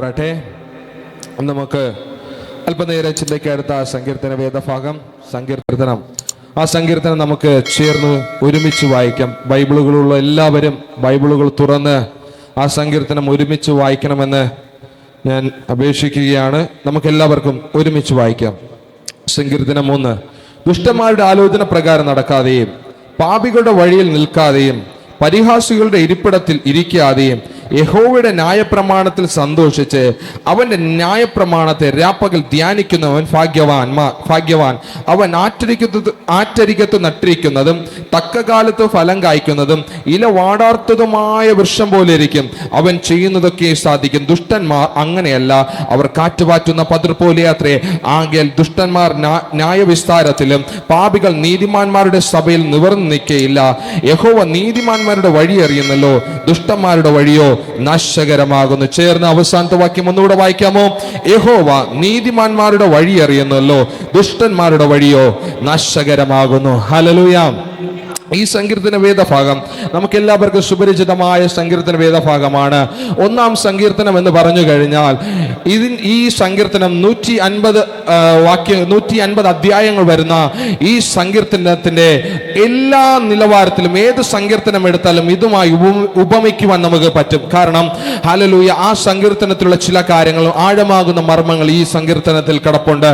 പറട്ടെ, നമുക്ക് അല്പനേരം ചിന്തയ്ക്കെടുത്ത സങ്കീർത്തന വേദഭാഗം സങ്കീർത്തനം. ആ സങ്കീർത്തനം നമുക്ക് ചേർന്ന് ഒരുമിച്ച് വായിക്കാം. ബൈബിളുകളുള്ള എല്ലാവരും ബൈബിളുകൾ തുറന്ന് ആ സങ്കീർത്തനം ഒരുമിച്ച് വായിക്കണമെന്ന് ഞാൻ അപേക്ഷിക്കുകയാണ്. നമുക്കെല്ലാവർക്കും ഒരുമിച്ച് വായിക്കാം. സങ്കീർത്തനം 3. ദുഷ്ടന്മാരുടെ ആലോചന പ്രകാരം നടക്കാതെയും പാപികളുടെ വഴിയിൽ നിൽക്കാതെയും പരിഹാസികളുടെ ഇരിപ്പിടത്തിൽ ഇരിക്കാതെയും യഹോവയുടെ ന്യായപ്രമാണത്തിൽ സന്തോഷിച്ച് അവന്റെ ന്യായപ്രമാണത്തെ രാപ്പകൽ ധ്യാനിക്കുന്നവൻ ഭാഗ്യവാൻ. അവൻ ആറ്റരികത്ത് നട്ടിരിക്കുന്നതും തക്കകാലത്ത് ഫലം കായ്ക്കുന്നതും ഇല വാടാർത്തതുമായ വൃക്ഷം പോലെ ഇരിക്കും. അവൻ ചെയ്യുന്നതൊക്കെ സാധിക്കും. ദുഷ്ടന്മാർ അങ്ങനെയല്ല, അവർ കാറ്റുപാറ്റുന്ന പതിർ പോലെ അത്രേ. ആകയാൽ ദുഷ്ടന്മാർ ന്യായവിസ്താരത്തിലും പാപികൾ നീതിമാന്മാരുടെ സഭയിൽ നിവർന്നു നിൽക്കയില്ല. യഹോവ നീതിമാന്മാരുടെ വഴി അറിയുന്നല്ലോ, ദുഷ്ടന്മാരുടെ വഴിയോ നാശകരമാകുന്നു. ചേർന്ന് അവസാനത്തെ വാക്യം ഒന്നുകൂടെ വായിക്കാമോ? യഹോവ നീതിമാന്മാരുടെ വഴി അറിയുന്നല്ലോ, ദുഷ്ടന്മാരുടെ വഴിയോ നാശകരമാകുന്നു. ഹല്ലേലൂയ. ഈ സങ്കീർത്തന വേദഭാഗം നമുക്ക് എല്ലാവർക്കും സുപരിചിതമായ സങ്കീർത്തന വേദഭാഗമാണ്. 1-ാം സങ്കീർത്തനം എന്ന് പറഞ്ഞു കഴിഞ്ഞാൽ ഈ സങ്കീർത്തനം 150 അധ്യായങ്ങൾ വരുന്ന ഈ സങ്കീർത്തനത്തിന്റെ എല്ലാ നിലവാരത്തിലും ഏത് സങ്കീർത്തനം എടുത്താലും ഇതുമായി ഉപമിക്കുവാൻ നമുക്ക് പറ്റും. കാരണം ഹല്ലേലൂയ, ആ സങ്കീർത്തനത്തിലുള്ള ചില കാര്യങ്ങളും ആഴമാകുന്ന മർമ്മങ്ങൾ ഈ സങ്കീർത്തനത്തിൽ കിടപ്പുണ്ട്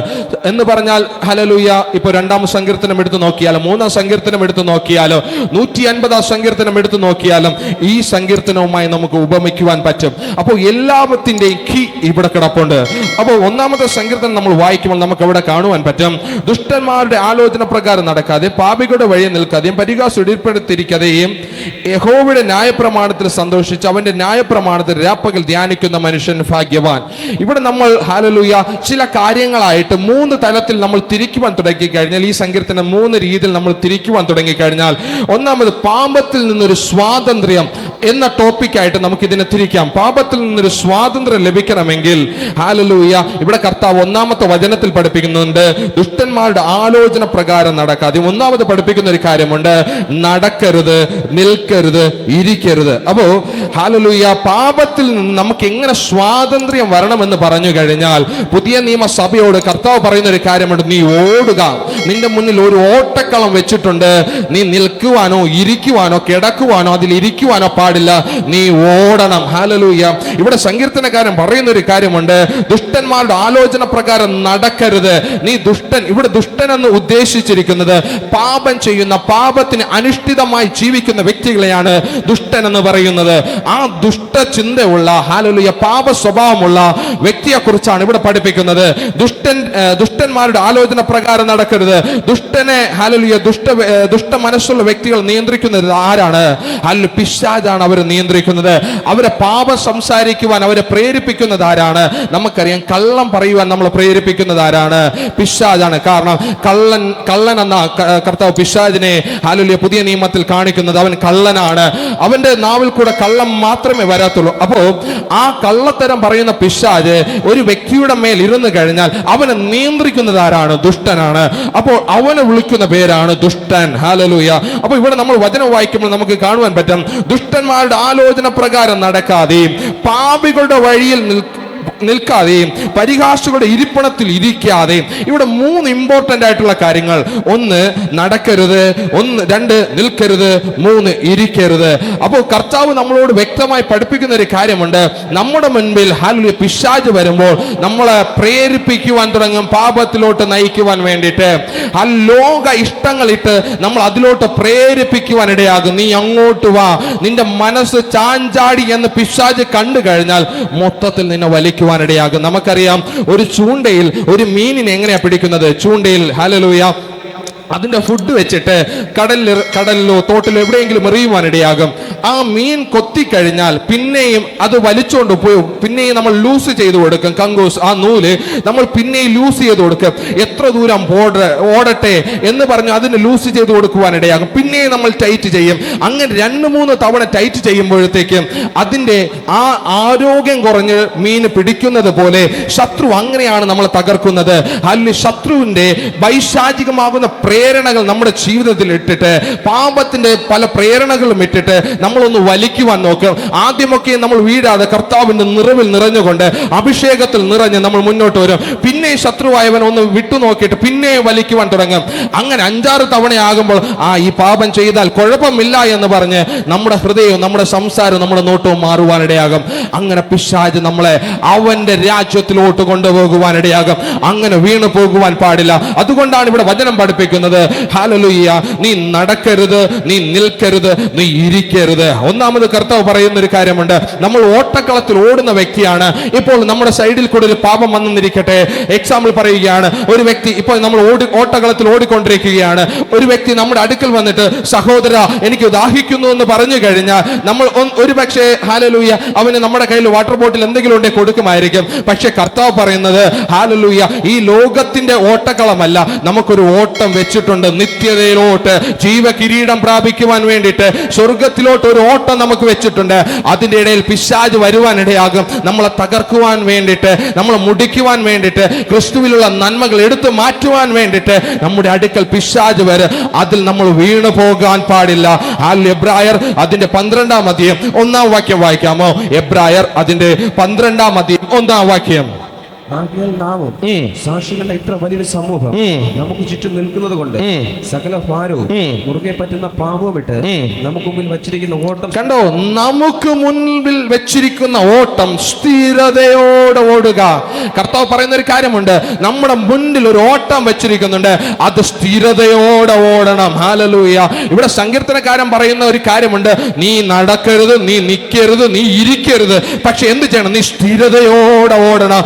എന്ന് പറഞ്ഞാൽ ഹല്ലേലൂയ. ഇപ്പൊ 2-ാം സങ്കീർത്തനം എടുത്തു നോക്കിയാലും 3-ാം സങ്കീർത്തനം എടുത്തു നോക്കിയാലും 150 സങ്കീർത്തനം എടുത്തു നോക്കിയാലും ഈ സങ്കീർത്തനവുമായി നമുക്ക് ഉപമിക്കുവാൻ പറ്റും. അപ്പോൾ എല്ലാത്തിന്റെയും കീ ഇവിടെ കിടപ്പുണ്ട്. അപ്പോൾ 1-ാമത്തെ സങ്കീർത്തനം നമ്മൾ വായിക്കുമ്പോൾ നമുക്ക് അവിടെ കാണുവാൻ പറ്റും, ദുഷ്ടന്മാരുടെ ആലോചന പ്രകാരം നടക്കാതെ പാപികളുടെ വഴി നിൽക്കാതെയും പരിഹാസം ഇടപ്പെടുത്തിരിക്കാതെയും യഹോവയുടെ ന്യായപ്രമാണത്തിൽ സന്തോഷിച്ച് അവന്റെ ന്യായപ്രമാണത്തിൽ രാപ്പകൽ ധ്യാനിക്കുന്ന മനുഷ്യൻ ഭാഗ്യവാൻ. ഇവിടെ നമ്മൾ ഹല്ലേലൂയ ചില കാര്യങ്ങളായിട്ട് 3 തലത്തിൽ നമ്മൾ തിരിക്കുവാൻ തുടങ്ങിക്കഴിഞ്ഞാൽ, ഈ സങ്കീർത്തനം 3 രീതിയിൽ നമ്മൾ തിരിക്കുവാൻ തുടങ്ങിക്കഴിഞ്ഞാൽ, ഒന്നാമത് പാപത്തിൽ നിന്നൊരു സ്വാതന്ത്ര്യം എന്ന ടോപ്പിക്കായിട്ട് നമുക്ക് ഇതിനെ തിരിക്കാം. പാപത്തിൽ നിന്നൊരു സ്വാതന്ത്ര്യം ലഭിക്കണമെങ്കിൽ ഹല്ലേലൂയ ഇവിടെ കർത്താവ് 1-ാമത്തെ വചനത്തിൽ പഠിപ്പിക്കുന്നുണ്ട്, ദുഷ്ടന്മാരുടെ ആലോചന പ്രകാരം നടക്കാതെ. 1-ാമത് പഠിപ്പിക്കുന്ന ഒരു കാര്യമുണ്ട്, നടക്കരുത്, നിൽക്കരുത്, ഇരിക്കരുത്. അപ്പോ ഹല്ലേലൂയ പാപത്തിൽ നിന്ന് നമുക്ക് എങ്ങനെ സ്വാതന്ത്ര്യം വരണമെന്ന് പറഞ്ഞു കഴിഞ്ഞാൽ, പുതിയ നിയമസഭയോട് കർത്താവ് പറയുന്ന ഒരു കാര്യമുണ്ട്, നീ ഓടുക. നിന്റെ മുന്നിൽ ഒരു ഓട്ടക്കളം വെച്ചിട്ടുണ്ട്. നീ നിൽക്കുവാനോ ഇരിക്കുവാനോ കിടക്കുവാനോ അതിൽ ഇരിക്കുവാനോ പാടില്ല, നീ ഓടണം. ഹല്ലേലൂയ. ഇവിടെ സങ്കീർത്തനക്കാരൻ പറയുന്ന ഒരു കാര്യമുണ്ട്, ദുഷ്ടന്മാരുടെ ആലോചന പ്രകാരം നടക്കരുത്. നീ ദുഷ്ടൻ, ഇവിടെ ദുഷ്ടൻ എന്ന് ഉദ്ദേശിച്ചിരിക്കുന്നത് പാപം ചെയ്യുന്ന, പാപത്തിന് അനുഷ്ഠിതമായി ജീവിക്കുന്ന വ്യക്തികളെയാണ് ദുഷ്ടൻ എന്ന് പറയുന്നത്. ആ ദുഷ്ട ചിന്തയുള്ള ഹല്ലേലൂയ പാപ സ്വഭാവമുള്ള വ്യക്തിയെ കുറിച്ചാണ് ഇവിടെ പഠിപ്പിക്കുന്നത്. ദുഷ്ടന്മാരുടെ ആലോചന പ്രകാരം നടക്കരുത്. ദുഷ്ടനെ ഹല്ലേലൂയ ദുഷ്ട മനസ്സുള്ള വ്യക്തികൾ നിയന്ത്രിക്കുന്നത് ആരാണ്? പിശാചാണ് അവർ നിയന്ത്രിക്കുന്നത്. അവരെ പാപം സംസാരിക്കുവാൻ അവരെ പ്രേരിപ്പിക്കുന്നത് ആരാണ്? നമുക്കറിയാം, കള്ളം പറയുവാൻ നമ്മൾ പ്രേരിപ്പിക്കുന്നത് ആരാണ്? പിശാചാണ്. കാരണം കള്ളൻ എന്ന കർത്താവ് പിശാചിനെ ഹല്ലേലൂയ പുതിയ നിയമത്തിൽ കാണിക്കുന്നത്, അവൻ കള്ളനാണ്. അവന്റെ നാവിൽ കൂടെ കള്ളം മാത്രമേ വരാത്തുള്ളൂ. അപ്പോ ആ കള്ളത്തരം പറയുന്ന പിശാച് ഒരു വ്യക്തിയുടെ മേൽ ഇരുന്ന് കഴിഞ്ഞാൽ അവനെ നിയന്ത്രിക്കുന്നത് ആരാണ്? ദുഷ്ടനാണ്. അപ്പോൾ അവനെ വിളിക്കുന്ന പേരാണ് ദുഷ്ടൻ. ഹല്ലേലൂയ. അപ്പൊ ഇവിടെ നമ്മൾ വചനം വായിക്കുമ്പോൾ നമുക്ക് കാണുവാൻ പറ്റും, ദുഷ്ടന്മാരുടെ ആലോചന പ്രകാരം നടക്കാതെയും പാപികളുടെ വഴിയിൽ നിൽക്കാതെയും പരിഹാസികളുടെ ഇരിപ്പിടത്തിൽ ഇരിക്കാതെയും. ഇവിടെ 3 ഇമ്പോർട്ടന്റ് ആയിട്ടുള്ള കാര്യങ്ങൾ. 1 നടക്കരുത്, 2 നിൽക്കരുത്, 3 ഇരിക്കരുത്. അപ്പോൾ കർത്താവ് നമ്മളോട് വ്യക്തമായി പഠിപ്പിക്കുന്ന ഒരു കാര്യമുണ്ട്, നമ്മുടെ മുൻപിൽ ഹല്ലേലൂയ പിശാച് വരുമ്പോൾ നമ്മളെ പ്രേരിപ്പിക്കുവാൻ തുടങ്ങും, പാപത്തിലോട്ട് നയിക്കുവാൻ വേണ്ടിയിട്ട്. ആ ലോക ഇഷ്ടങ്ങളിട്ട് നമ്മൾ അതിലോട്ട് പ്രേരിപ്പിക്കുവാൻ ഇടയാകും. നീ അങ്ങോട്ട് വാ, നിന്റെ മനസ്സ് ചാഞ്ചാടി എന്ന് പിശാച് കണ്ടു കഴിഞ്ഞാൽ മൊത്തത്തിൽ നിന്നെ വലിക്കുവാൻ ഇടയാകും. നമുക്കറിയാം, ഒരു ചൂണ്ടയിൽ ഒരു മീനിനെ എങ്ങനെയാ പിടിക്കുന്നത്? ചൂണ്ടയിൽ ഹല്ലേലൂയ അതിന്റെ ഫുഡ് വെച്ചിട്ട് കടലിലോ തോട്ടിലോ എവിടെയെങ്കിലും എറിയുവാനിടയാകും. ആ മീൻ കൊത്തിക്കഴിഞ്ഞാൽ പിന്നെയും അത് വലിച്ചുകൊണ്ട് പോയി പിന്നെയും നമ്മൾ ലൂസ് ചെയ്ത് കൊടുക്കും. കങ്കൂസ്, ആ നൂല് നമ്മൾ പിന്നെയും ലൂസ് ചെയ്ത് കൊടുക്കും. എത്ര ദൂരം ഓടട്ടെ എന്ന് പറഞ്ഞ് അതിന് ലൂസ് ചെയ്ത് കൊടുക്കുവാനിടയാകും. പിന്നെയും നമ്മൾ ടൈറ്റ് ചെയ്യും. അങ്ങനെ 2-3 തവണ ടൈറ്റ് ചെയ്യുമ്പോഴത്തേക്കും അതിന്റെ ആ ആരോഗ്യം കുറഞ്ഞ് മീന് പിടിക്കുന്നത് പോലെ ശത്രു അങ്ങനെയാണ് നമ്മൾ തകർക്കുന്നത്. അല്ലെങ്കിൽ ശത്രുവിന്റെ വൈശാചികമാകുന്ന പ്രേരണകൾ നമ്മുടെ ജീവിതത്തിൽ ഇട്ടിട്ട്, പാപത്തിന്റെ പല പ്രേരണകളും ഇട്ടിട്ട് നമ്മളൊന്ന് വലിക്കുവാൻ നോക്കും. ആദ്യമൊക്കെ നമ്മൾ വീഴാതെ കർത്താവിന്റെ നിറവിൽ നിറഞ്ഞുകൊണ്ട് അഭിഷേകത്തിൽ നിറഞ്ഞ് നമ്മൾ മുന്നോട്ട് വരും. പിന്നെ ശത്രുവായവൻ ഒന്ന് വിട്ടു നോക്കിയിട്ട് പിന്നെ വലിക്കുവാൻ തുടങ്ങും. അങ്ങനെ 5-6 തവണയാകുമ്പോൾ ഈ പാപം ചെയ്താൽ കുഴപ്പമില്ല എന്ന് പറഞ്ഞ് നമ്മുടെ ഹൃദയവും നമ്മുടെ സംസാരവും നമ്മുടെ നോട്ടവും മാറുവാനിടയാകും. അങ്ങനെ പിശാച് നമ്മളെ അവന്റെ രാജ്യത്തിലോട്ട് കൊണ്ടുപോകുവാനിടയാകും. അങ്ങനെ വീണു പോകുവാൻ പാടില്ല. അതുകൊണ്ടാണ് ഇവിടെ വചനം പഠിപ്പിക്കുന്നത്, ഹല്ലേലൂയ, നീ നടക്കരുത്, നീ നിൽക്കരുത്, നീ ഇരിക്കരുത്. ഒന്നാമത് കർത്താവ് പറയുന്ന ഒരു കാര്യമുണ്ട്. നമ്മൾ ഓട്ടക്കളത്തിൽ ഓടുന്ന വ്യക്തിയാണ്. ഇപ്പോൾ നമ്മുടെ സൈഡിൽ കൂടെ ഒരു പാപം വന്നിരിക്കട്ടെ, എക്സാമ്പിൾ പറയുകയാണ്. ഒരു വ്യക്തി ഇപ്പോൾ നമ്മൾ ഓട്ടക്കളത്തിൽ ഓടിക്കൊണ്ടിരിക്കുകയാണ്. ഒരു വ്യക്തി നമ്മുടെ അടുക്കൽ വന്നിട്ട്, സഹോദര എനിക്ക് ദാഹിക്കുന്നു എന്ന് പറഞ്ഞു കഴിഞ്ഞാൽ നമ്മൾ ഒരു പക്ഷേ ഹല്ലേലൂയ അവന് നമ്മുടെ കയ്യിൽ വാട്ടർ ബോട്ടിൽ എന്തെങ്കിലും ഉണ്ടെങ്കിൽ കൊടുക്കുമായിരിക്കും. പക്ഷെ കർത്താവ് പറയുന്നത്, ഹല്ലേലൂയ, ഈ ലോകത്തിന്റെ ഓട്ടക്കളമല്ല, നമുക്കൊരു ഓട്ടം വെച്ചിട്ടുണ്ട്. നിത്യതയിലോട്ട് ജീവകിരീടം പ്രാപിക്കുവാൻ വേണ്ടിയിട്ട് സ്വർഗത്തിലോട്ട് ഒരു ഓട്ടം നമുക്ക് വെച്ചിട്ടുണ്ട്. അതിന്റെ ഇടയിൽ പിശാച് വരുവാനിടയാകും. നമ്മളെ തകർക്കുവാൻ വേണ്ടിയിട്ട്, നമ്മളെ മുടിക്കുവാൻ വേണ്ടിയിട്ട്, ക്രിസ്തുവിലുള്ള നന്മകൾ എടുത്തു മാറ്റുവാൻ വേണ്ടിയിട്ട് നമ്മുടെ അടുക്കൽ പിശാച് വരും. അതിൽ നമ്മൾ വീണു പോകാൻ പാടില്ല. എബ്രായർ അതിന്റെ 12-ാം അധ്യായം 1-ാം വാക്യം വായിക്കാമോ? എബ്രായർ അതിന്റെ 12-ാം അധ്യായം 1-ാം വാക്യം. സാക്ഷികളുടെ ഇത്ര വലിയൊരു സമൂഹം നമുക്ക് ചുറ്റും നിൽക്കുന്നത് കൊണ്ട് സകല ഭാരവും മുറുകെ പറ്റുന്ന പാപവും ഇട്ട് നമുക്ക് മുമ്പിൽ വെച്ചിരിക്കുന്ന ഓട്ടം കണ്ടോ? നമുക്ക് മുൻപിൽ വെച്ചിരിക്കുന്ന ഓട്ടം സ്ഥിരതയോടെ ഓടുക. കർത്താവ് പറയുന്ന ഒരു കാര്യമുണ്ട്, നമ്മുടെ മുന്നിൽ ഒരു ഓട്ടം വെച്ചിരിക്കുന്നുണ്ട്, അത് സ്ഥിരതയോടെ ഓടണം. ഹല്ലേലൂയ. ഇവിടെ സങ്കീർത്തനക്കാരൻ പറയുന്ന ഒരു കാര്യമുണ്ട്, നീ നടക്കരുത്, നീ നിൽക്കരുത്, നീ ഇരിക്കരുത്. പക്ഷെ എന്ത് ചെയ്യണം? നീ സ്ഥിരതയോടെ ഓടണം.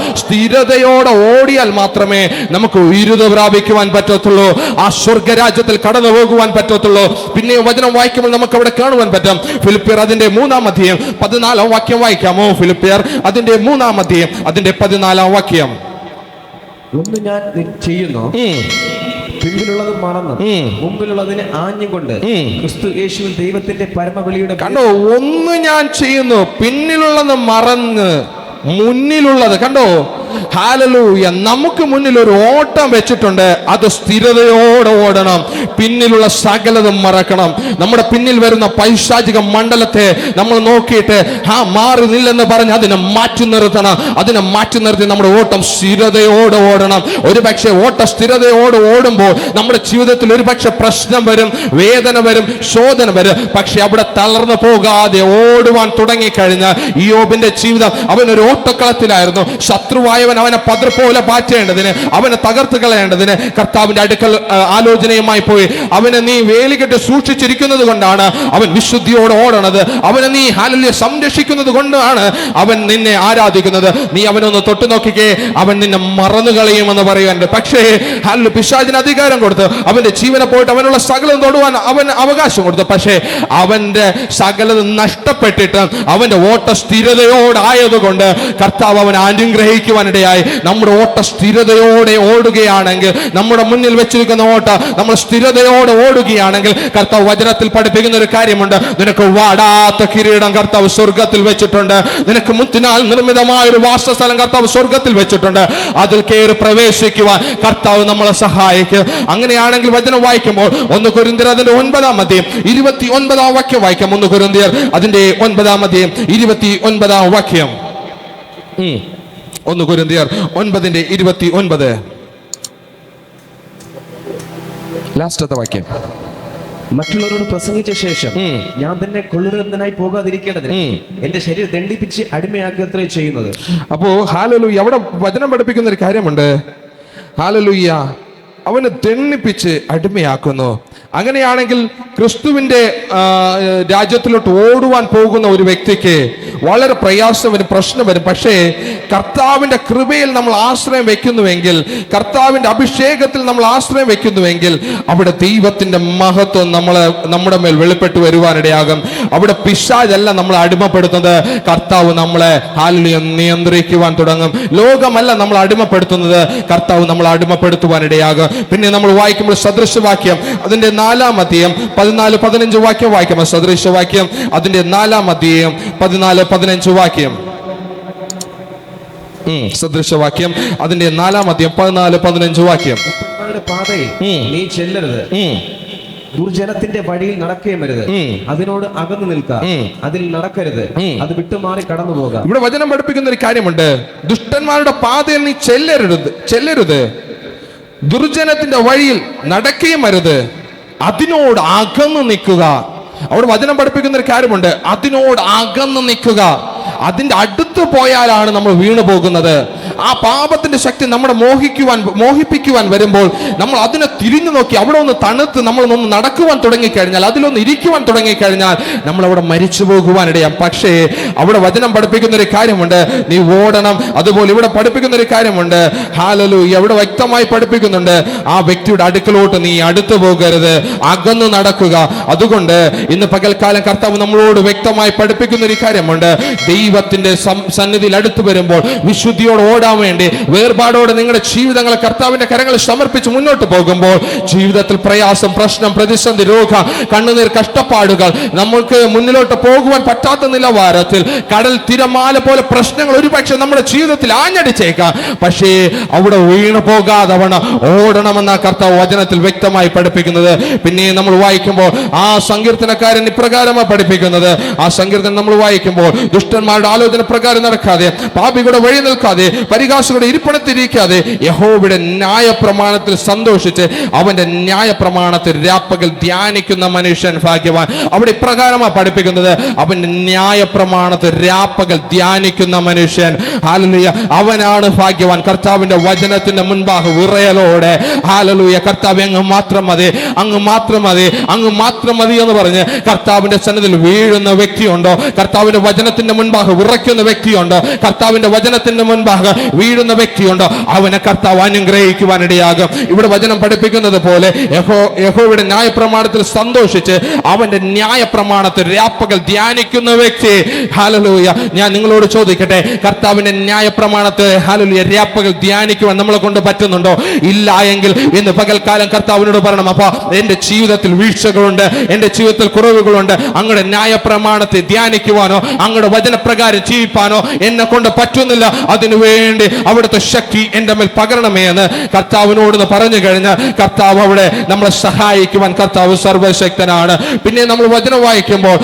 സ്ഥിരതയോടെ ഓടിയാൽ മാത്രമേ നമുക്ക് ഉയരുത പ്രാപിക്കുവാൻ പറ്റത്തുള്ളൂ. ആ സ്വർഗരാജ്യത്തിൽ കടന്നു പോകുവാൻ പറ്റത്തുള്ളൂ. പിന്നെ വചനം വായിക്കുമ്പോൾ നമുക്ക് അവിടെ കാണുവാൻ പറ്റും. ഫിലിപ്പിയർ അതിന്റെ 3-ാം അധ്യായം 14-ാം വാക്യം വായിക്കാമോ? ഫിലിപ്പിയർ അതിന്റെ 3-ാം അധ്യായം അതിന്റെ 14-ാം വാക്യം. ഒന്ന് ഞാൻ ചെയ്യുന്നു, പിന്നിലുള്ളത് മറന്ന് മുമ്പിലുള്ളതിനെ ആഞ്ഞുകൊണ്ട് ക്രിസ്തു യേശുവിൽ ദൈവത്തിന്റെ പരമബലിയുടെ. കണ്ടോ? ഒന്ന് ഞാൻ ചെയ്യുന്നു, പിന്നിലുള്ളത് മറന്ന് മുന്നിലുള്ളത്. കണ്ടോ? ഹല്ലേലൂയ. നമുക്ക് മുന്നിൽ ഒരു ഓട്ടം വെച്ചിട്ടുണ്ട്, അത് സ്ഥിരതയോടെ ഓടണം. പിന്നിലുള്ള സകലതും മറക്കണം. നമ്മുടെ പിന്നിൽ വരുന്ന പൈശാചിക മണ്ഡലത്തെ നമ്മൾ നോക്കിയിട്ട് മാറി നില്ലെന്ന് പറഞ്ഞ് അതിനെ മാറ്റി നിർത്തണം. അതിനെ മാറ്റി നിർത്തി നമ്മുടെ ഓട്ടം സ്ഥിരതയോടെ ഓടണം. ഒരു പക്ഷേ ഓട്ട സ്ഥിരതയോടെ ഓടുമ്പോൾ നമ്മുടെ ജീവിതത്തിൽ ഒരു പക്ഷെ പ്രശ്നം വരും, വേദന വരും, ശോധന വരും. പക്ഷെ അവിടെ തളർന്നു പോകാതെ ഓടുവാൻ തുടങ്ങിക്കഴിഞ്ഞാൽ, ഇയ്യോബിന്റെ ജീവിതം അവനൊരു ഓട്ടക്കളത്തിലായിരുന്നു. ശത്രുവായവൻ അവനെ പതിർ പോലെ പാറ്റേണ്ടതിന്, അവനെ തകർത്ത് കളയേണ്ടതിന് കർത്താവിന്റെ അടുക്കൽ ആലോചനയുമായി പോയി. അവനെ നീ വേലികെട്ട് സൂക്ഷിച്ചിരിക്കുന്നത് കൊണ്ടാണ് അവൻ വിശുദ്ധിയോടെ ഓടണത്. അവനെ നീ ഹല്ലേലൂയ സംരക്ഷിക്കുന്നത് കൊണ്ടാണ് അവൻ നിന്നെ ആരാധിക്കുന്നത്. നീ അവനൊന്ന് തൊട്ടു നോക്കിക്കേ, അവൻ നിന്നെ മറന്നു കളയുമെന്ന് പറയുന്നുണ്ട്. പക്ഷേ ഹല്ലേലൂയ പിശാചിന് അധികാരം കൊടുത്തു. അവന്റെ ജീവനെ പോയിട്ട് അവനുള്ള സകലം തൊടുവാൻ അവൻ അവകാശം കൊടുത്തു. പക്ഷേ അവന്റെ സകലതും നഷ്ടപ്പെട്ടിട്ട് അവന്റെ ഓട്ട സ്ഥിരതയോടായതുകൊണ്ട് കർത്താവ് അവൻ അനുഗ്രഹിക്കുവാനിടയായി. നമ്മുടെ ഓട്ട സ്ഥിരതയോടെ ഓടുകയാണെങ്കിൽ, നമ്മുടെ മുന്നിൽ വെച്ചിരിക്കുന്ന ഓട്ട നമ്മൾ സ്ഥിരതയോടെ ഓടുകയാണെങ്കിൽ, കർത്താവ് വചനത്തിൽ പഠിപ്പിക്കുന്ന ഒരു കാര്യമുണ്ട്. നിനക്ക് വാടാത്ത കിരീടം കർത്താവ് സ്വർഗത്തിൽ വെച്ചിട്ടുണ്ട്. നിനക്ക് മുത്തിനാൽ നിർമ്മിതമായ ഒരു വാസസ്ഥലം കർത്താവ് സ്വർഗത്തിൽ വെച്ചിട്ടുണ്ട്. അതിൽ കയറി പ്രവേശിക്കുവാൻ കർത്താവ് നമ്മളെ സഹായിക്കും. അങ്ങനെയാണെങ്കിൽ വചനം വായിക്കുമ്പോൾ 1 കൊരിന്ത്യർ അതിന്റെ 9-ാം അധ്യായം 29-ാം വാക്യം വായിക്കാം. 1 കൊരിന്ത്യർ അതിന്റെ 9-ാം അധ്യായം 29-ാം വാക്യം. 1 കൊരിന്ത്യർ 9:29 ലാസ്റ്റത്തെ വാക്യം. മറ്റുള്ളവരോട് പ്രസംഗിച്ച ശേഷം ഞാൻ തന്നെ കൊള്ളുന്നതിനായി പോകാതിരിക്കേണ്ടതിന് എന്റെ ശരീരം ദണ്ഡിപ്പിച്ച് അടിമയാക്കുക ചെയ്യുന്നത്. അപ്പോ ഹല്ലേലൂയ, അവിടെ വചനം പഠിപ്പിക്കുന്ന ഒരു കാര്യമുണ്ട്. ഹല്ലേലൂയ, അവനെ ദണ്ഡിപ്പിച്ച് അടിമയാക്കുന്നു. അങ്ങനെയാണെങ്കിൽ ക്രിസ്തുവിന്റെ രാജ്യത്തിലോട്ട് ഓടുവാൻ പോകുന്ന ഒരു വ്യക്തിക്ക് വളരെ പ്രയാസം വരും, പ്രശ്നം വരും. പക്ഷേ കർത്താവിന്റെ കൃപയിൽ നമ്മൾ ആശ്രയം വെക്കുന്നുവെങ്കിൽ, കർത്താവിന്റെ അഭിഷേകത്തിൽ നമ്മൾ ആശ്രയം വെക്കുന്നുവെങ്കിൽ, അവിടെ ദൈവത്തിന്റെ മഹത്വം നമ്മുടെ മേൽ വെളിപ്പെട്ടു വരുവാനിടയാകും. അവിടെ പിശാചല്ല നമ്മളെ അടിമപ്പെടുത്തുന്നത്, കർത്താവ് നമ്മളെ ഹല്ലേലൂയ നിയന്ത്രിക്കുവാൻ തുടങ്ങും. ലോകമല്ല നമ്മൾ അടിമപ്പെടുത്തുന്നത്, കർത്താവ് നമ്മളെ അടിമപ്പെടുത്തുവാനിടയാകും. പിന്നെ നമ്മൾ വായിക്കുമ്പോൾ സദൃശവാക്യം അതിന്റെ 4-ാം അധ്യായം 14-15 വാക്യം വായിക്കാം. സദൃശവാക്യം അതിന്റെ 4-ാം അധ്യായം 14-15 വാക്യം. സദൃശവാക്യം അതിന്റെ 4-ാം അധ്യായം 14-15 വാക്യം. ദുഷ്ടന്മാരുടെ പാതയിൽ നീ ചെല്ലരുത്, ദുർജനത്തിന്റെ വഴിയിൽ നടക്കേമരുത്, അതിനോട് അകന്നു നിൽക്ക, അതിൽ നടക്കരുത്, അത് വിട്ടുമാറി കടന്നു പോകാം. ഇവിടെ വചനം പഠിപ്പിക്കുന്ന ഒരു കാര്യമുണ്ട്. ദുഷ്ടന്മാരുടെ പാതയിൽ നീ ചെല്ലരുത്, ദുർജനത്തിന്റെ വഴിയിൽ നടക്കുകയും അരുത്, അതിനോട് അകന്നു നിൽക്കുക. അവിടെ വചനം പഠിപ്പിക്കുന്ന ഒരു കാര്യമുണ്ട്. അതിനോട് അകന്നു നിൽക്കുക. അതിന്റെ അടുത്ത് പോയാലാണ് നമ്മൾ വീണു പോകുന്നത്. ആ പാപത്തിന്റെ ശക്തി നമ്മളെ മോഹിപ്പിക്കുവാൻ വരുമ്പോൾ നമ്മൾ അതിനെ തിരിഞ്ഞു നോക്കി അവിടെ ഒന്ന് തണുത്ത് നമ്മളൊന്ന് നടക്കുവാൻ തുടങ്ങിക്കഴിഞ്ഞാൽ, അതിലൊന്ന് ഇരിക്കുവാൻ തുടങ്ങിക്കഴിഞ്ഞാൽ നമ്മൾ അവിടെ മരിച്ചു പോകുവാനിടയാം. പക്ഷേ അവിടെ വചനം പഠിപ്പിക്കുന്ന ഒരു കാര്യമുണ്ട്, നീ ഓടണം. അതുപോലെ ഇവിടെ പഠിപ്പിക്കുന്ന ഒരു കാര്യമുണ്ട്, ഹല്ലേലൂയ, ഇവിടെ വ്യക്തമായി പഠിപ്പിക്കുന്നുണ്ട്, ആ വ്യക്തിയുടെ അടുക്കലോട്ട് നീ അടുത്തു പോകരുത്, അകന്നു നടക്കുക. അതുകൊണ്ട് ഇന്ന് പകൽക്കാലം കർത്താവ് നമ്മളോട് വ്യക്തമായി പഠിപ്പിക്കുന്ന ഒരു കാര്യമുണ്ട്. ദൈവത്തിന്റെ സന്നിധിയിൽ അടുത്തു വരുമ്പോൾ വിശുദ്ധിയോട് ഓടാൻ വേണ്ടി വേർപാടോടെ നിങ്ങളുടെ ജീവിതങ്ങളെ കർത്താവിന്റെ കരങ്ങളിൽ സമർപ്പിച്ച് മുന്നോട്ട് പോകുമ്പോൾ ജീവിതത്തിൽ പ്രയാസം, പ്രശ്നം, പ്രതിസന്ധി, രോഗം, കണ്ണുനീർ, കഷ്ടപ്പാടുകൾ, നമുക്ക് മുന്നിലോട്ട് പോകുവാൻ പറ്റാത്ത നിലവാരത്തിൽ കടൽ തിരമാല പോലെ പ്രശ്നങ്ങൾ ഒരുപക്ഷെ നമ്മുടെ ജീവിതത്തിൽ ആഞ്ഞടിച്ചേക്കാം. പക്ഷേ അവിടെ വീണു പോകാതവണ്ണം ഓടണമെന്ന കർത്താവ് വചനത്തിൽ വ്യക്തമായി പഠിപ്പിക്കുന്നത്. പിന്നെ നമ്മൾ വായിക്കുമ്പോൾ ആ സങ്കീർത്തനക്കാരൻ ഇപ്രകാരമാണ് പഠിപ്പിക്കുന്നത്. ആ സങ്കീർത്തനം നമ്മൾ വായിക്കുമ്പോൾ ദുഷ്ടന്മാരുടെ ആലോചന പ്രകാരം നടക്കാതെ, പാപികളുടെ വഴി നിൽക്കാതെ, പരിഹാസികളുടെ ഇരിപ്പിടത്തിരിക്കാതെ യഹോവയുടെ ന്യായപ്രമാണത്തിൽ സന്തോഷിച്ച് അവന്റെ ന്യായപ്രമാണത്തിൽ രാപ്പകൽ ധ്യാനിക്കുന്ന മനുഷ്യൻ ഭാഗ്യവാൻ. അവിടെ ഇപ്രകാരമാണ് പഠിപ്പിക്കുന്നത്, അവന്റെ ന്യായപ്രമാണത്തിൽ രാപ്പകൽ ധ്യാനിക്കുന്ന മനുഷ്യൻ, ഹല്ലേലൂയ, അവനാണ് ഭാഗ്യവാൻ. കർത്താവിന്റെ വചനത്തിന്റെ മുൻപാകെ വിറയലോടെ, ഹല്ലേലൂയ, കർത്താവ് അങ്ങ് മാത്രം മതി, അങ്ങ് മാത്രം മതി, അങ്ങ് മാത്രം മതി എന്ന് പറഞ്ഞ് കർത്താവിന്റെ സന്നിധിയിൽ വീഴുന്ന വ്യക്തിയുണ്ടോ? കർത്താവിന്റെ വചനത്തിന്റെ മുൻപാകെ വിറയ്ക്കുന്ന വ്യക്തിയുണ്ടോ? കർത്താവിന്റെ വചനത്തിന്റെ മുൻപാകെ വീഴുന്ന വ്യക്തിയുണ്ടോ? അവനെ കർത്താവ് അനുഗ്രഹിക്കുവാനിടയാകും. ഇവിടെ വചനം പഠിപ്പിക്കുന്നത് പോലെ യഹോവയുടെ ന്യായപ്രമാണത്തിൽ സന്തോഷിച്ച് അവന്റെ ന്യായപ്രമാണത്തിൽ രാപ്പകൽ ധ്യാനിക്കുന്ന വ്യക്തി, ഹല്ലേലൂയ, ഞാൻ നിങ്ങളോട് ചോദിക്കട്ടെ, കർത്താവിന്റെ ന്യായപ്രമാണത്തിൽ ഹല്ലേലൂയ രാപ്പകൽ ധ്യാനിക്കുവാൻ നമ്മളെ കൊണ്ട് പറ്റുന്നുണ്ടോ? ഇല്ല എങ്കിൽ ഇന്ന് പകൽക്കാലം കർത്താവിനോട് പറയണം, അപ്പാ എന്റെ ജീവിതത്തിൽ വീഴ്ചകളുണ്ട്, എന്റെ ജീവിതത്തിൽ കുറവുകളുണ്ട്, അങ്ങയുടെ ന്യായപ്രമാണത്തെ ധ്യാനിക്കുവാനോ അങ്ങയുടെ വചനപ്രകാരം ജീവിപ്പാനോ എന്നെ കൊണ്ട് പറ്റുന്നില്ല. അതിനുവേണ്ടി അവിടുത്തെ ശക്തി എന്റെ മേൽ പകരണമേ എന്ന് കർത്താവിനോട് പറഞ്ഞു കഴിഞ്ഞാൽ കർത്താവ് അവിടെ നമ്മളെ സഹായിക്കുവാൻ കർത്താവ് സർവശക്തനാണ്. പിന്നെ നമ്മൾ വചനം വായിക്കുമ്പോൾ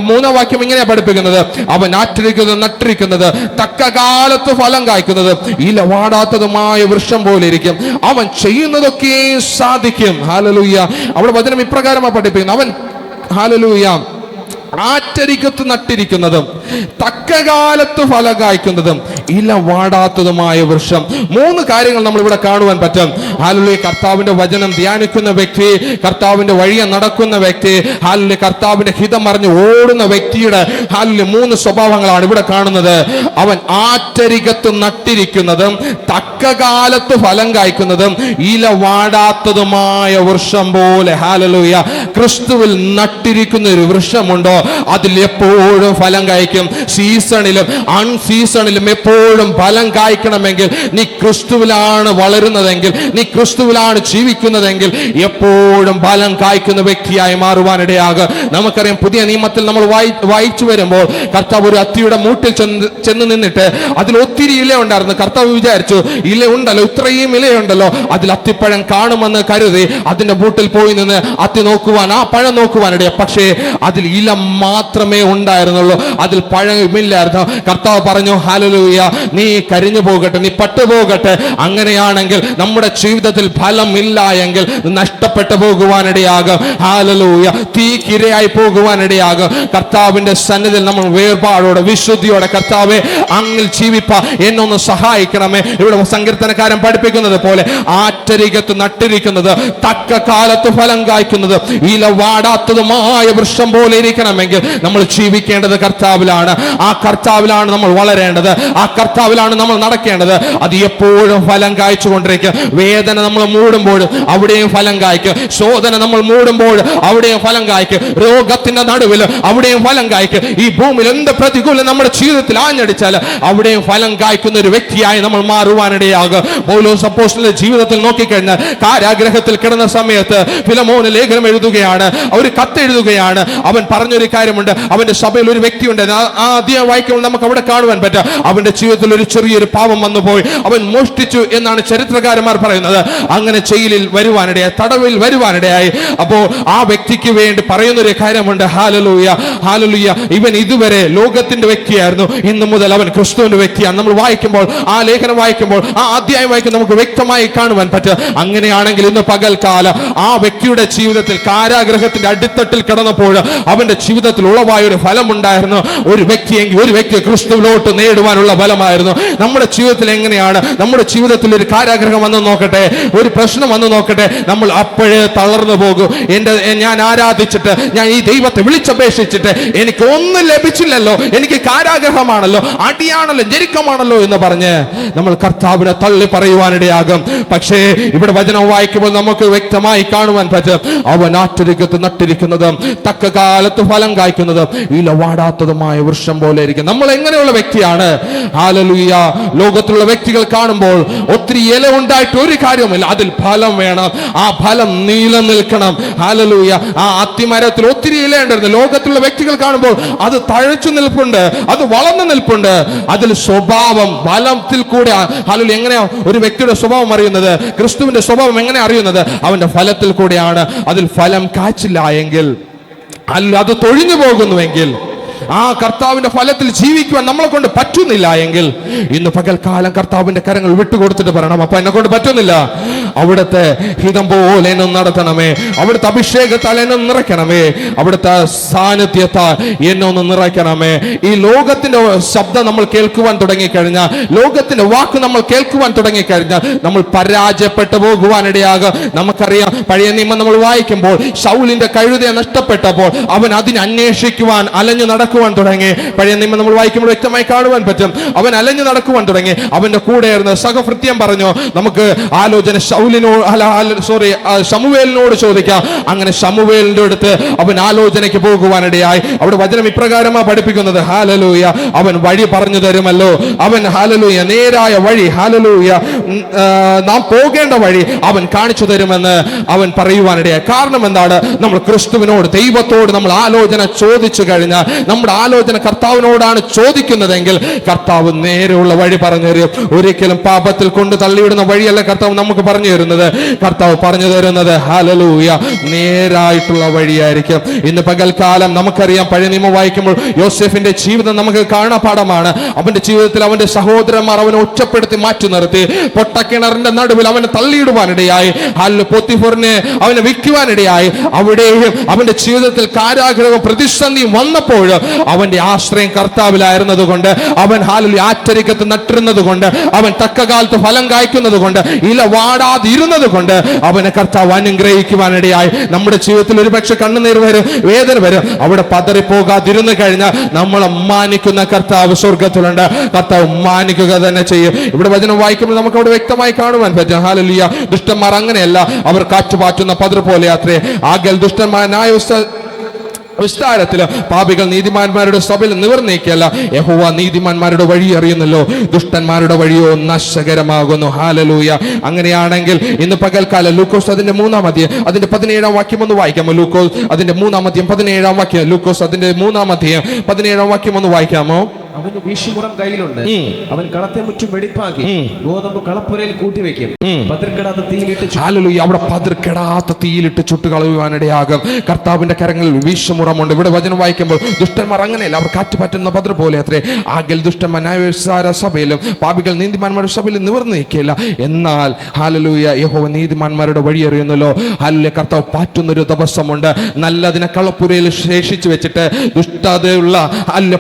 മൂന്നാം വാക്യം ഇങ്ങനെയാ പഠിപ്പിക്കുന്നത്, അവൻ ആറ്റിരിക്കുന്നത് നട്ടിരിക്കുന്നത് തക്ക കാലത്ത് ഫലം കായ്ക്കുന്നത് ഇല വാടാത്തതുമായ വൃക്ഷം പോലെ ഇരിക്കും, അവൻ ചെയ്യുന്നതൊക്കെ സാധിക്കും. ഹല്ലേലൂയ, അവിടെ വചനം ഇപ്രകാരമാണ് പഠിപ്പിക്കുന്നത്, അവൻ ഹല്ലേലൂയ ആറ്റരികത്ത് നട്ടിരിക്കുന്നതും തക്കകാലത്ത് ഫലം കായ്ക്കുന്നതും ഇല വാടാത്തതുമായ വൃക്ഷം. മൂന്ന് കാര്യങ്ങൾ നമ്മൾ ഇവിടെ കാണുവാൻ പറ്റും. ഹല്ലേലൂയ, കർത്താവിന്റെ വചനം ധ്യാനിക്കുന്ന വ്യക്തി, കർത്താവിന്റെ വഴിയെ നടക്കുന്ന വ്യക്തി, ഹല്ലേലൂയ, കർത്താവിന്റെ ഹിതം അറിഞ്ഞ് ഓടുന്ന വ്യക്തിയുടെ ഹല്ലേലൂയ മൂന്ന് സ്വഭാവങ്ങളാണ് ഇവിടെ കാണുന്നത്. അവൻ ആറ്റരികത്ത് നട്ടിരിക്കുന്നതും തക്കകാലത്ത് ഫലം കായ്ക്കുന്നതും ഇല വാടാത്തതുമായ വൃക്ഷം പോലെ. ഹല്ലേലൂയ, ക്രിസ്തുവിൽ നട്ടിരിക്കുന്ന ഒരു വൃക്ഷമുണ്ടോ അതിൽ എപ്പോഴും ഫലം കായ്ക്കും. സീസണിലും അൺസീസണിലും എപ്പോഴും ഫലം കായ്ക്കണമെങ്കിൽ നീ ക്രിസ്തുവിലാണ് വളരുന്നതെങ്കിൽ, നീ ക്രിസ്തുവിലാണ് ജീവിക്കുന്നതെങ്കിൽ എപ്പോഴും ഫലം കായ്ക്കുന്ന വ്യക്തിയായി മാറുവാനിടയാകും. നമുക്കറിയാം, പുതിയ നിയമത്തിൽ നമ്മൾ വായിച്ചു വരുമ്പോൾ കർത്താവ് ഒരു അത്തിയുടെ മൂട്ടിൽ ചെന്ന് നിന്നിട്ട് അതിൽ ഒത്തിരി ഇല ഉണ്ടായിരുന്നു. കർത്താവ് വിചാരിച്ചു, ഇല ഉണ്ടല്ലോ, ഇത്രയും ഇലയുണ്ടല്ലോ, അതിൽ അത്തിപ്പഴം കാണുമെന്ന് കരുതി അതിന്റെ മൂട്ടിൽ പോയി നിന്ന് അത്തി നോക്കുവാൻ, ആ പഴം നോക്കുവാനിടയാ. പക്ഷേ അതിൽ ഇല മാത്രമേ ഉണ്ടായിരുന്നുള്ളൂ, അതിൽ പഴമില്ലായിരുന്നു. കർത്താവ് പറഞ്ഞു, ഹല്ലേലൂയ, നീ കരിഞ്ഞു പോകട്ടെ, നീ പട്ടുപോകട്ടെ. അങ്ങനെയാണെങ്കിൽ നമ്മുടെ ജീവിതത്തിൽ ഫലമില്ല എങ്കിൽ നഷ്ടപ്പെട്ടു പോകുവാനിടയാകും. ഹല്ലേലൂയ, തീക്കിരയായി പോകുവാനിടയാകും. കർത്താവിന്റെ സന്നിധിയിൽ നമ്മൾ വേർപാടോടെ വിശുദ്ധിയോടെ, കർത്താവെ അങ്ങിൽ ജീവിപ്പ എന്നൊന്ന് സഹായിക്കണമേ. ഇവിടെ സങ്കീർത്തനക്കാരൻ പഠിപ്പിക്കുന്നത് പോലെ ആറ്റരികത്ത് നട്ടിരിക്കുന്നത് തക്ക കാലത്ത് ഫലം കായ്ക്കുന്നത് ഇല വാടാത്തതുമായ വൃക്ഷം പോലെ ഇരിക്കണമെങ്കിൽ നമ്മൾ ജീവിക്കേണ്ടത് കർത്താവിലാണ്. ആ കർത്താവിലാണ് നമ്മൾ വളരേണ്ടത്, ആ കർത്താവിലാണ് നമ്മൾ നടക്കേണ്ടത്. അത് എപ്പോഴും ഫലം കായ്ച്ചുകൊണ്ടിരിക്കും. വേദന നമ്മൾ മൂടുമ്പോൾ അവിടെയും ഫലം കായ്ക്കും, ശോധന നമ്മൾ മൂടുമ്പോൾ അവിടെയും ഫലം കായ്ക്കും, രോഗത്തിന്റെ നടുവിൽ അവിടെയും ഫലം കായ്ക്കും. ഈ ഭൂമിയിൽ എന്ത് പ്രതികൂലം നമ്മുടെ ജീവിതത്തിൽ ആഞ്ഞടിച്ചാൽ അവിടെയും ഫലം കായ്ക്കുന്ന ഒരു വ്യക്തിയായി നമ്മൾ മാറുവാനിടയാകും. പൗലോസ് അപ്പോസ്തലന്റെ ജീവിതത്തിൽ നോക്കിക്കഴിഞ്ഞാൽ കാരാഗ്രഹത്തിൽ കിടന്ന സമയത്ത് ഫിലമോന് ലേഖനം എഴുതുകയാണ്, ഒരു കത്ത് എഴുതുകയാണ്. അവൻ പറഞ്ഞൊരു കാര്യമുണ്ട്, അവന്റെ സഭയിൽ ഒരു വ്യക്തിയുണ്ട്. ആദ്യം വായിക്കുമ്പോൾ നമുക്ക് അവിടെ കാണുവാൻ പറ്റും, അവന്റെ ജീവിതത്തിൽ ഒരു ചെറിയൊരു പാപം വന്നുപോയി, അവൻ മോഷ്ടിച്ചു എന്നാണ് ചരിത്രകാരന്മാർ പറയുന്നത്. അങ്ങനെ ജയിലിൽ വരുവാനിടയായി, തടവിൽ വരുവാനിടയായി. അപ്പോൾ ആ വ്യക്തിക്ക് വേണ്ടി പറയുന്നൊരു കാര്യമുണ്ട്, ഹല്ലേലൂയ ഹല്ലേലൂയ, ഇവൻ ഇതുവരെ ലോകത്തിന്റെ വ്യക്തിയായിരുന്നു, ഇന്നു മുതൽ അവൻ ക്രിസ്തുവിന്റെ വ്യക്തിയാണ്. നമ്മൾ വായിക്കുമ്പോൾ, ആ ലേഖനം വായിക്കുമ്പോൾ, ആ അധ്യായം വായിക്കുമ്പോൾ നമുക്ക് വ്യക്തമായി കാണുവാൻ പറ്റും. അങ്ങനെയാണെങ്കിൽ ഇന്ന് പകൽക്കാലം ആ വ്യക്തിയുടെ ജീവിതത്തിൽ കാരാഗ്രഹത്തിന്റെ അടിത്തട്ടിൽ കിടന്നപ്പോൾ അവന്റെ ജീവിതത്തിൽ ഉളവായ ഒരു ഫലമുണ്ടായിരുന്നു. ഒരു വ്യക്തി ക്രിസ്തുവിലോട്ട് നേടുവാനുള്ള ഫലമായിരുന്നു. നമ്മുടെ ജീവിതത്തിൽ എങ്ങനെയാണ്? നമ്മുടെ ജീവിതത്തിൽ ഒരു കാരാഗ്രഹം വന്ന് നോക്കട്ടെ, ഒരു പ്രശ്നം വന്ന് നോക്കട്ടെ, നമ്മൾ അപ്പോഴേ തളർന്നു പോകും. ഞാൻ ആരാധിച്ചിട്ട്, ഞാൻ ഈ ദൈവത്തെ വിളിച്ചപേക്ഷിച്ചിട്ട് എനിക്ക് ഒന്നും ലഭിച്ചില്ലല്ലോ, എനിക്ക് കാരാഗ്രഹമാണല്ലോ, അടിയാണല്ലോ, ഞെരുക്കമാണല്ലോ എന്ന് പറഞ്ഞ് നമ്മൾ കർത്താവിനെ തള്ളി പറയുവാനിടയാകും. പക്ഷേ ഇവിടെ വചനം വായിക്കുമ്പോൾ നമുക്ക് വ്യക്തമായി കാണുവാൻ പറ്റും, അവൻ ആറ്റരികത്ത് നട്ടിരിക്കുന്നതും തക്ക കാലത്ത് ഫലം കായ്ക്കുന്നതും ഇലവാടാത്തതുമായ വൃക്ഷം പോലെ ഇരിക്കും. നമ്മൾ എങ്ങനെയുള്ള വ്യക്തിയാണ്? ഹല്ലേലൂയ. ലോകത്തിലുള്ള വ്യക്തികൾ കാണുമ്പോൾ ഒത്തിരി ഇല ഉണ്ടായിട്ട് ഒരു കാര്യവുമില്ല, അതിൽ ഫലം വേണം, ആ ഫലം നിലനിൽക്കണം. ഹല്ലേലൂയ. ആ അത്തിമരത്തിൽ ഒത്തിരി ഇല ഉണ്ടായിരുന്നു, ലോകത്തിലുള്ള വ്യക്തികൾ കാണുമ്പോൾ അത് തഴച്ചു നിൽപ്പുണ്ട്, അത് വളർന്നു നിൽപ്പുണ്ട്, അതിൽ സ്വഭാവം ഫലത്തിൽ കൂടെ. ഹല്ലേലൂയ. എങ്ങനെയാ ഒരു വ്യക്തിയുടെ സ്വഭാവം അറിയുന്നത്? ക്രിസ്തുവിന്റെ സ്വഭാവം എങ്ങനെ അറിയുന്നത്? അവന്റെ ഫലത്തിൽ കൂടെയാണ്. അതിൽ ഫലം കാച്ചില്ല എങ്കിൽ, അല്ല അത് തൊഴിഞ്ഞു പോകുന്നുവെങ്കിൽ, ആ കർത്താവിന്റെ ഫലത്തിൽ ജീവിക്കുവാൻ നമ്മളെ കൊണ്ട് പറ്റുന്നില്ല എങ്കിൽ, ഇന്ന് പകൽക്കാലം കർത്താവിന്റെ കരങ്ങൾ വിട്ടുകൊടുത്തിട്ട് പറയണം, അപ്പൊ എന്നെ കൊണ്ട് പറ്റുന്നില്ല, അവിടുത്തെ ഹിതം പോലെ എന്നെ നടത്തണമേ, അവിടുത്തെ അഭിഷേകത്താൽ എന്നെ നിറയ്ക്കണമേ, അവിടുത്തെ സാന്നിധ്യത്താൽ എന്നെ ഒന്ന് നിറയ്ക്കണമേ. ഈ ലോകത്തിന്റെ ശബ്ദം നമ്മൾ കേൾക്കുവാൻ തുടങ്ങിക്കഴിഞ്ഞാൽ, ലോകത്തിന്റെ വാക്ക് നമ്മൾ കേൾക്കുവാൻ തുടങ്ങിക്കഴിഞ്ഞാൽ നമ്മൾ പരാജയപ്പെട്ടു പോകുവാനിടയാകും. നമുക്കറിയാം, പഴയ നിയമം നമ്മൾ വായിക്കുമ്പോൾ ശൗലിന്റെ കഴുതയെ നഷ്ടപ്പെട്ടപ്പോൾ അവൻ അതിനെ അന്വേഷിക്കുവാൻ അലഞ്ഞു നടക്കുവാൻ തുടങ്ങി. പഴയ നിയമം നമ്മൾ വായിക്കുമ്പോൾ വ്യക്തമായി കാണുവാൻ പറ്റും, അവൻ അലഞ്ഞു നടക്കുവാൻ തുടങ്ങി. അവന്റെ കൂടെ ഇരുന്ന് സഹഭൃത്യം പറഞ്ഞു, നമുക്ക് ആലോചന ശമൂവേലിനോട് ചോദിക്കാം. അങ്ങനെ ശമൂവേലിന്റെ അടുത്ത് അവൻ ആലോചനയ്ക്ക് പോകുവാനിടയായി. അവിടെ വചനം ഇപ്രകാരമാണ് പഠിപ്പിക്കുന്നത്, ഹല്ലേലൂയ, അവൻ വഴി പറഞ്ഞു തരുമല്ലോ, അവൻ ഹല്ലേലൂയ നേരായ വഴി, ഹല്ലേലൂയ നാം പോകേണ്ട വഴി അവൻ കാണിച്ചു തരുമെന്ന് അവൻ പറയുവാനിടയായി. കാരണം എന്താണ്? നമ്മൾ ക്രിസ്തുവിനോട്, ദൈവത്തോട് നമ്മൾ ആലോചന ചോദിച്ചു കഴിഞ്ഞാൽ, നമ്മുടെ ആലോചന കർത്താവിനോടാണ് ചോദിക്കുന്നതെങ്കിൽ കർത്താവ് നേരെയുള്ള വഴി പറഞ്ഞു തരും. ഒരിക്കലും പാപത്തിൽ കൊണ്ട് തള്ളിവിടുന്ന വഴിയല്ല കർത്താവ് നമുക്ക് പറഞ്ഞു തരുന്നത്. കർത്താവ് പറഞ്ഞു തരുന്നത് ഹല്ലേലൂയ നേരായിട്ടുള്ള വഴിയായിരിക്കും. ഇന്ന് പകൽക്കാലം നമുക്കറിയാം, പഴയ നിയമം വായിക്കുമ്പോൾ യോസേഫിന്റെ ജീവിതം നമുക്ക് കാണാപാഠമാണ്. അവന്റെ ജീവിതത്തിൽ അവന്റെ സഹോദരന്മാർ അവനെ ഒറ്റപ്പെടുത്തി മാറ്റി നിർത്തി, പൊട്ടക്കിണറിന്റെ നടുവിൽ അവനെ തള്ളിയിടുവാനിടയായി, പോത്തിഫറിനെ അവനെ വിൽക്കുവാനിടയായി. അവിടെയും അവന്റെ ജീവിതത്തിൽ കാരാഗ്രഹവും പ്രതിസന്ധിയും വന്നപ്പോൾ അവന്റെ ആശ്രയം കർത്താവിലായിരുന്നത് കൊണ്ട്, അവൻ ഹല്ലേലൂയ ആറ്റരികത്ത് നട്ടിരുന്നത് കൊണ്ട്, അവൻ തക്കകാലത്ത് ഫലം കായ്ക്കുന്നത് കൊണ്ട്, ഇല വാടാതിരുന്നത് കൊണ്ട് അവനെ കർത്താവ് അനുഗ്രഹിക്കുവാനിടയായി. നമ്മുടെ ജീവിതത്തിൽ ഒരുപക്ഷെ കണ്ണുനീർ വരും, വേദന വരും, അവിടെ പതറിപ്പോകാതിരുന്നു കഴിഞ്ഞാൽ നമ്മളെ മാനിക്കുന്ന കർത്താവ് സ്വർഗത്തിലുണ്ട്. കർത്താവ് മാനിക്കുക തന്നെ ചെയ്യും. ഇവിടെ വചനം വായിക്കുമ്പോൾ നമുക്ക് അവിടെ വ്യക്തമായി കാണുവാൻ പറ്റും, ഹല്ലേലൂയ ദുഷ്ടന്മാർ അങ്ങനെയല്ല, അവർ കാറ്റുപാറ്റുന്ന പതിർ പോലെ യാത്രേ. ആകൽ ദുഷ്ടന്മാരായ വിസ്താരത്തില് പാപികൾ നീതിമാന്മാരുടെ സഭയിൽ നിവർന്നേക്കല്ല, യഹോവ നീതിമാന്മാരുടെ വഴി അറിയുന്നല്ലോ, ദുഷ്ടന്മാരുടെ വഴിയോ നശകരമാകുന്നു. ഹല്ലേലൂയ. അങ്ങനെയാണെങ്കിൽ ഇന്ന് പകൽക്കാലം ലൂക്കോസ് അതിന്റെ 3-ാം അധ്യായം അതിന്റെ 17-ാം വാക്യം ഒന്ന് വായിക്കാമോ? ലൂക്കോസ് അതിന്റെ 3-ാം അധ്യായം 17-ാം വാക്യം, ലൂക്കോസ് അതിന്റെ 3-ാം അധ്യായം 17-ാം വാക്യം ഒന്ന് വായിക്കാമോ? അവന് വീശുമുറം കയ്യിലുണ്ട്, അവൻ കളത്തെ മുറ്റും വെടിപ്പാക്കി ഗോതമ്പ് കളപ്പുരയിൽ കൂട്ടിവെക്കും, പതിർക്കെടാത്ത തീയിലിട്ട്. ഹല്ലേലൂയ. അവിടെ പതിർക്കെടാത്ത തീയിലിട്ട് ചുട്ടുകളയുവാനിടയാകും. കർത്താവിന്റെ കരങ്ങളിൽ വീശുമുറമുണ്ട്. ഇവിടെ വചനം വായിക്കുമ്പോൾ ദുഷ്ടന്മാർ അങ്ങനെയല്ല, അവർ കാറ്റുപറ്റുന്ന പതിർ പോലെ അത്രേ. ആകൽ ദുഷ്ടന്മാർ ന്യായവിസ്താര സഭയിലും പാപികൾ നീതിമാന്മാരുടെ സഭയിലും നിവർന്നു നിൽക്കില്ല. എന്നാൽ ഹല്ലേലൂയ യഹോവ നീതിമാന്മാരുടെ വഴി അറിയുന്നല്ലോ. ഹല്ലേലൂയ. കർത്താവ് പാറ്റുന്നൊരു ദിവസമുണ്ട്. നല്ലതിനെ കളപ്പുരയിൽ ശേഷിച്ചു വെച്ചിട്ട് ദുഷ്ടതയുള്ള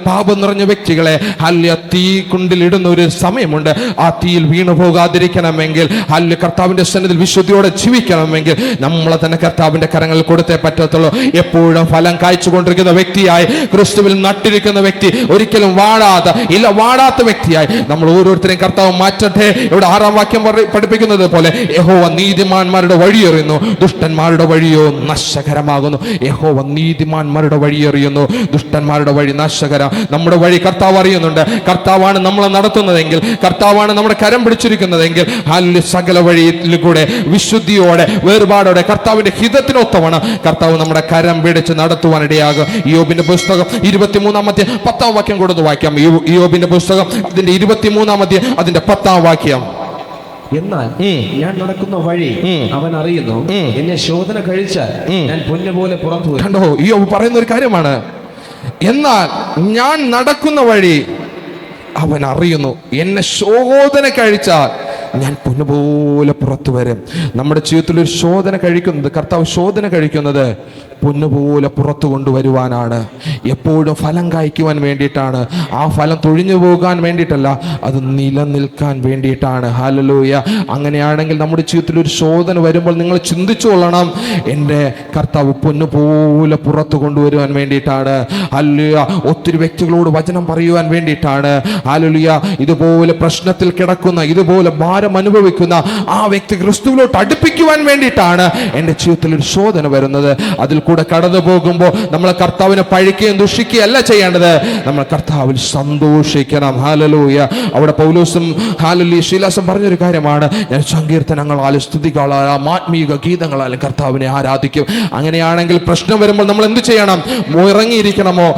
പാപം നിറഞ്ഞ വ്യക്തികൾ തീ കുണ്ടിലിടുന്ന ഒരു സമയമുണ്ട്. ആ തീയിൽ വീണു പോകാതിരിക്കണമെങ്കിൽ, കർത്താവിന്റെ സന്നിധിയിൽ വിശുദ്ധിയോടെ ജീവിക്കണമെങ്കിൽ നമ്മളെ തന്നെ കർത്താവിന്റെ കരങ്ങളിൽ കൊടുത്തേ പറ്റത്തുള്ളൂ. എപ്പോഴും ഫലം കായ്ച്ചുകൊണ്ടിരിക്കുന്ന വ്യക്തിയായി, ക്രിസ്തുവിൽ നട്ടിരിക്കുന്ന വ്യക്തി, ഒരിക്കലും വാടാത്ത വ്യക്തിയായി നമ്മൾ ഓരോരുത്തരെയും കർത്താവ് മാറ്റട്ടെ. ഇവിടെ 6-ാം വാക്യം പഠിപ്പിക്കുന്നത് പോലെ, യഹോവ നീതിമാന്മാരുടെ വഴിയെറിയുന്നു, ദുഷ്ടന്മാരുടെ വഴിയോ നശകരമാകുന്നു. യഹോവ നീതിമാന്മാരുടെ വഴിയെറിയുന്നു, ദുഷ്ടന്മാരുടെ വഴി നശകരം. നമ്മുടെ വഴി കർത്താവ് കർത്താവ് അറിയുന്നുണ്ട്. കർത്താവാണ് നമ്മളെ നടത്തുന്നതെങ്കിൽ, കർത്താവാണ് നമ്മുടെ കരം പിടിച്ചിരിക്കുന്നതെങ്കിൽ, ഹല്ലേലൂയ, സകല വഴിയിൽ കൂടെ വിശുദ്ധിയോടെ വേർപാടോടെ കർത്താവിന്റെ ഹിതത്തിനൊത്തവണ്ണം കർത്താവ് നമ്മുടെ കരം പിടിച്ച് നടത്തുവാനിടയാകും. യോബിന്റെ പുസ്തകം 23 10 വാക്യം കൊടുത്ത് വായിക്കാം. യോബിന്റെ പുസ്തകം അതിന്റെ 23 അതിന്റെ 10 വാക്യം. എന്നാൽ ഞാൻ നടക്കുന്ന വഴി അവൻ അറിയുന്നു, എന്നെ ശോധന കഴിച്ചാൽ ഞാൻ പൊന്നുപോലെ പുറത്തു വരും. കണ്ടോ, യോബ് പറയുന്ന ഒരു കാര്യമാണ്. എന്നാൽ ഞാൻ നടക്കുന്ന വഴി അവൻ അറിയുന്നു, എന്നെ ശോധന കഴിച്ചാൽ ഞാൻ പൊന്നുപോലെ പുറത്തു വരും. നമ്മുടെ ജീവിതത്തിൽ ഒരു ശോധന കഴിക്കുന്നത്, കർത്താവ് ശോധന കഴിക്കുന്നത് പൊന്നുപോലെ പുറത്തു കൊണ്ടുവരുവാനാണ്. എപ്പോഴും ഫലം കായ്ക്കുവാൻ വേണ്ടിയിട്ടാണ്. ആ ഫലം തൊഴിഞ്ഞു പോകാൻ വേണ്ടിയിട്ടല്ല, അത് നിലനിൽക്കാൻ വേണ്ടിയിട്ടാണ്. ഹല്ലേലൂയ. അങ്ങനെയാണെങ്കിൽ നമ്മുടെ ജീവിതത്തിൽ ഒരു ശോധന വരുമ്പോൾ നിങ്ങൾ ചിന്തിച്ചു കൊള്ളണം, എൻ്റെ കർത്താവ് പൊന്നുപോലെ പുറത്തു കൊണ്ടുവരുവാൻ വേണ്ടിയിട്ടാണ്. ഹല്ലേലൂയ. ഒത്തിരി വ്യക്തികളോട് വചനം പറയുവാൻ വേണ്ടിയിട്ടാണ്. ഹല്ലേലൂയ. ഇതുപോലെ പ്രശ്നത്തിൽ കിടക്കുന്ന, ഇതുപോലെ ഭാരം അനുഭവിക്കുന്ന ആ വ്യക്തി ക്രിസ്തുവിലോട്ട് അടുപ്പിക്കുവാൻ വേണ്ടിയിട്ടാണ് എൻ്റെ ജീവിതത്തിൽ ഒരു ശോധന വരുന്നത്. അതിൽ കൂടെ കടന്നു പോകുമ്പോൾ നമ്മൾ കർത്താവിനെ പഴിക്കുകയും ദുഷിക്കുകയും അല്ല ചെയ്യേണ്ടത്, നമ്മൾ കർത്താവിൽ സന്തോഷിക്കണം. ഹല്ലേലൂയ. അവിടെ പൗലോസും ഹല്ലേലൂയ ശീലാസും പറഞ്ഞൊരു കാര്യമാണ്, ഞാൻ സങ്കീർത്തനങ്ങളാലും സ്തുതികളാലും ആത്മീക ഗീതങ്ങളാലും കർത്താവിനെ ആരാധിക്കും. അങ്ങനെയാണെങ്കിൽ പ്രശ്നം വരുമ്പോൾ നമ്മൾ എന്ത് ചെയ്യണം? ഇറങ്ങിയിരിക്കണമോ?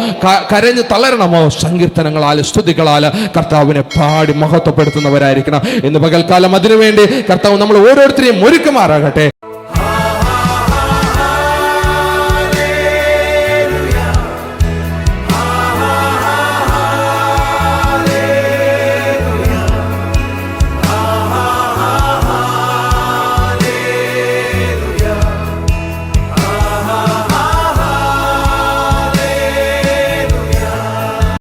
കരഞ്ഞ് തളരണമോ? സങ്കീർത്തനങ്ങളാലും സ്തുതികളാലും കർത്താവിനെ പാടി മഹത്വപ്പെടുത്തുന്നവരായിരിക്കണം. ഇന്ന് പകൽക്കാലം അതിനുവേണ്ടി കർത്താവ് നമ്മൾ ഓരോരുത്തരെയും ഒരുക്കുമാറാകട്ടെ.